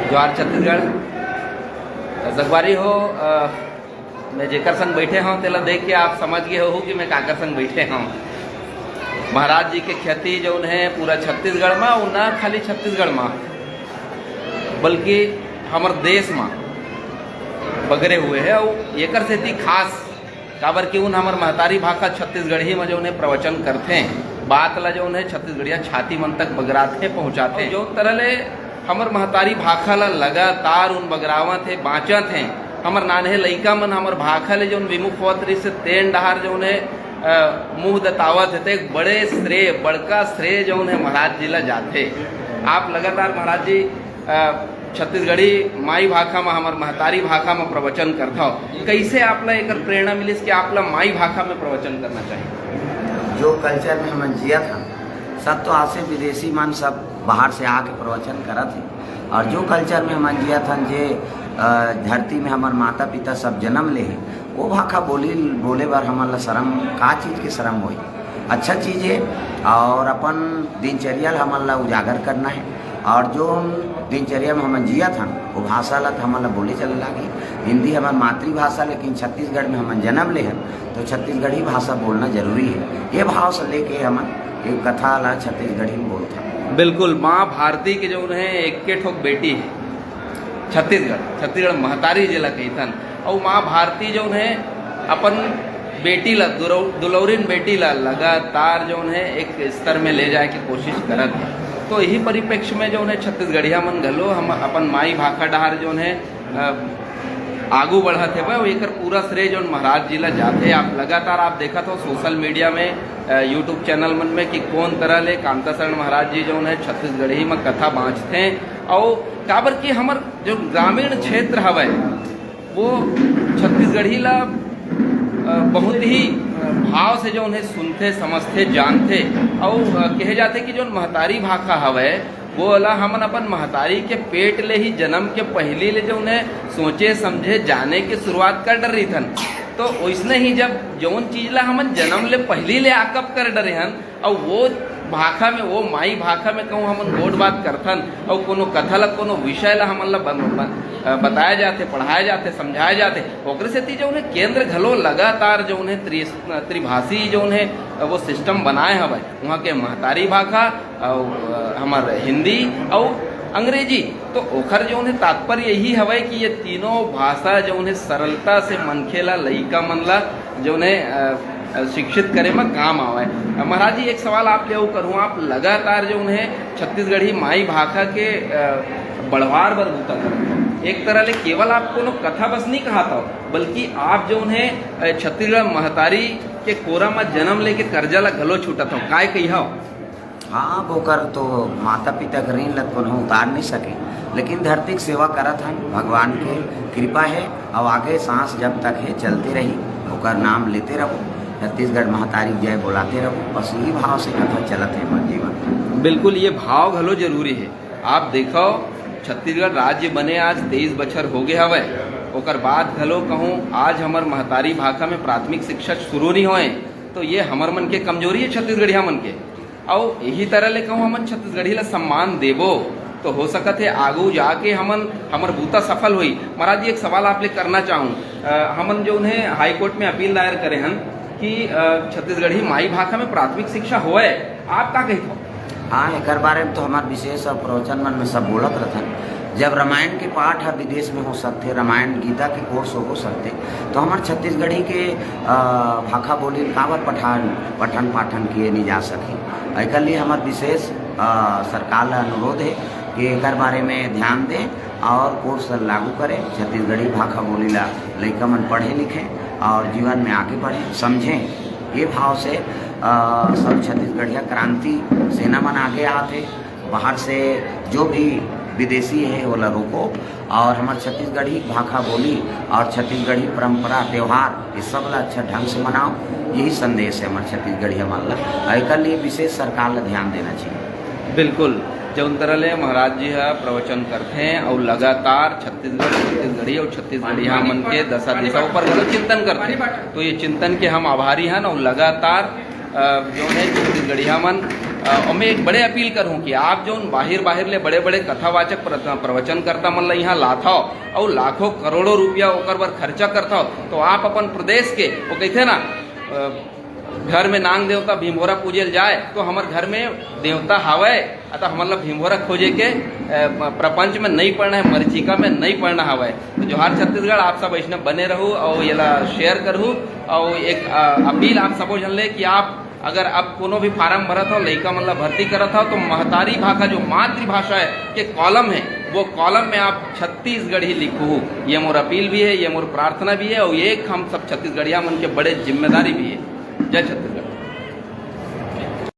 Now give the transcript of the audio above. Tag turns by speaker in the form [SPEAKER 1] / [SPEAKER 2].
[SPEAKER 1] ज्वार छत्तीसगढ़ जगबारी हो मैं जेकर संग बैठे हूँ तेला देख के आप समझ गए हो कि मैं काकर संग बैठे हूँ। महाराज जी के ख्याति जो है पूरा छत्तीसगढ़ में और न खाली छत्तीसगढ़ में बल्कि हमार देश में बगरे हुए है। और एकर सेती खास काबर कि उन हमार महतारी भाषा छत्तीसगढ़ी में जो उन्हें प्रवचन करते हैं बात ला जो उन्हें छत्तीसगढ़िया छाती मन तक बगराते पहुँचाते जो तरह ले हमर महतारी भाषा ला लगातार उन बगरावत है बाँचत हैं। हमर नान्हे लइका मन हमर भाषा ले जो विमुख होत रही से तेन डहार जो उन्हें मुँह दतावत है तो एक बड़े श्रेय बड़का श्रेय जो उन्हें महाराज जी ला जाते। आप लगातार महाराज जी छत्तीसगढ़ी माई भाषा में हमार महतारी भाषा में प्रवचन करता हो कैसे आपला एक प्रेरणा मिलिस कि आपला माई भाषा में प्रवचन करना चाहिए।
[SPEAKER 2] जो कल्चर में हम जिया था सब तो आज से विदेशी मन सब बाहर से आके प्रवचन करा थे और जो कल्चर में हम जिया था जे धरती में हमार माता पिता सब जन्म ले हैं वो भाषा बोले बार हमारा शर्म का चीज़ के शर्म होई अच्छा चीज़ है और अपन दिनचर्या हमारा उजागर करना है और जो हम दिनचर्या में हम जिया था वो भाषा ला हमारा बोले चले लगी। हिंदी हमार मातृभाषा लेकिन छत्तीसगढ़ में हम जन्म ले हैं तो छत्तीसगढ़ी भाषा बोलना जरूरी है। ये भाव से लेके हम एक कथा ला छत्तीसगढ़ी में बोलता।
[SPEAKER 1] बिल्कुल माँ भारती के जो उन्हें एक ठोक बेटी है छत्तीसगढ़ महतारी जिला कहथन और माँ भारती जो उन्हें अपन बेटी ला दुलौरिन बेटी ला लगातार जो उन्हें एक स्तर में ले जाए की कोशिश करत है। तो यही परिप्रेक्ष्य में जो उन्हें छत्तीसगढ़िया मन घलो हम अपन माई भाषा डहार जो उन्हें आगू बढ़त है वह एक पूरा श्रेय जो महाराज जी ला जाते। आप लगातार आप देखा तो सोशल मीडिया में यूट्यूब चैनल मन में कि कौन तरह ले कांता शरण महाराज जी जो उन्हें छत्तीसगढ़ी में कथा बाँचते हैं और काबर कि हमार जो ग्रामीण क्षेत्र हवे वो छत्तीसगढ़ी ला बहुत ही भाव से जो उन्हें सुनते समझते जानते और कहे जाते कि जो महतारी भाषा हवे वो अला हमन अपन महतारी के पेट ले ही जन्म के पहले ले जो उन्हें सोचे समझे जाने की शुरुआत कर डर रही थन। तो वैसने ही जब जौन चीज ला हमन जन्म ले पहले ले आकप कर डरे हन और वो भाषा में वो माई भाषा में कहूँ हमन गोड बात करथन और कोनो कथा ला कोनो विषय ला हमन ला बताया जाते पढ़ाए जाते समझाए जाते ओकरे सेती जो उन्हें केंद्र घलो लगातार जो उन्हें त्रिभाषी जो उन्हें वो सिस्टम बनाए हवे वहाँ के महतारी भाषा और हमार हिंदी और अंग्रेजी। तो ओखर जो उन्हें तात्पर्य यही हवे कि ये तीनों भाषा जो उन्हें सरलता से मनखे ला लइका मन ला जो उन्हें शिक्षित करे में काम आवे। महाराज जी एक सवाल आप ले करूँ आप लगातार जो उन्हें छत्तीसगढ़ी माई भाषा के बढ़वार बर बूता कर एक तरह ले केवल आप कोनो कथा बस नहीं कहा था बल्कि आप जो उन्हें छत्तीसगढ़ महतारी के कोरा में जन्म लेके कर्जा ला घलो छूटा था काय कही हो।
[SPEAKER 2] हाँ वो कर तो माता पिता का ऋण लग को उतार नहीं सके लेकिन धरती की सेवा करत हन भगवान के कृपा है और आगे सांस जब तक है चलते रही ओकर नाम लेते रहो छत्तीसगढ़ महतारी जय बोलाते रहो बस यही भाव से कथा चलत है मन जीवन।
[SPEAKER 1] बिल्कुल ये भाव घलो जरूरी है। आप देखो छत्तीसगढ़ राज्य बने आज 23 बछर हो गए हवे ओकर बाद घलो कहूँ आज हमार महतारी भाषा में प्राथमिक शिक्षा शुरू नहीं होए तो ये हमर मन के कमजोरी है छत्तीसगढ़िया मन के और यही तरह ले कहूँ हमन छत्तीसगढ़ी ला सम्मान देबो तो हो सकत है आगू जाके हमर बूता सफल हुई। महाराज जी एक सवाल आप ले करना चाहूँ हमन जो उन्हें हाई कोर्ट में अपील दायर करे हन कि छत्तीसगढ़ी माई भाषा में प्राथमिक शिक्षा होए आप का कहते हो।
[SPEAKER 2] हाँ एक बारे में तो हमारे विशेष और प्रवचन मन में सब बोलत रहते जब रामायण के पाठ है विदेश में हो सकते रामायण गीता के कोर्स हो सकते तो हमारे छत्तीसगढ़ी के भाषा बोली कावर पठन पाठन किए नहीं जा सके। एक लिए हमारे विशेष सरकार का अनुरोध है कि एक बारे में ध्यान दें और कोर्स लागू करें छत्तीसगढ़ी भाषा बोली ला लइका मन पढ़े लिखें और जीवन में आगे बढ़ें समझें। ये भाव से सब छत्तीसगढ़िया क्रांति सेना मन आगे आते बाहर से जो भी विदेशी है वो ला रोको और हमारे छत्तीसगढ़ी भाषा बोली और छत्तीसगढ़ी परंपरा त्यौहार ये सब ला अच्छा ढंग से मनाओ यही संदेश है हमारे छत्तीसगढ़िया मन ला एक लिए विशेष सरकार ला ध्यान देना चाहिए।
[SPEAKER 1] बिल्कुल जौन तरह ले महाराज जी है प्रवचन करते हैं और लगातार छत्तीसगढ़ी और छत्तीसगढ़िया मन के दशा दिशाओं पर गलत चिंतन करते हैं तो ये चिंतन के हम आभारी हैं और लगातार जो है छत्तीसगढ़िया मन और मैं एक बड़े अपील करूँ कि आप जो बाहिर ले बड़े बड़े कथावाचक प्रवचन करता मन ला यहाँ लाथा हो और लाखों करोड़ों रुपया ओकर बर खर्चा करता हो, तो आप अपन प्रदेश के वो कहते ना घर में नांग देवता भीमभोरा पूजल जाए, तो हमारे घर में देवता हावे अतः हमारा भीमभोरा खोजे के प्रपंच में नहीं पड़ना है, मरीचिका में नहीं पड़ना हावे। तो जोहार छत्तीसगढ़, आप सब वैष्णव बने रहूँ और ये शेयर करूँ। और एक अपील आप सबो जन ले कि आप अगर अब कोनो भी फार्म भरत हो, लड़का मतलब भर्ती करत हो, तो महतारी भाषा जो मातृभाषा है के कॉलम है, वो कॉलम में आप छत्तीसगढ़ी लिखो। ये मोर अपील भी है, ये मोर प्रार्थना भी है, और ये हम सब छत्तीसगढ़िया मन के बड़े जिम्मेदारी भी है। जय छत्तीसगढ़।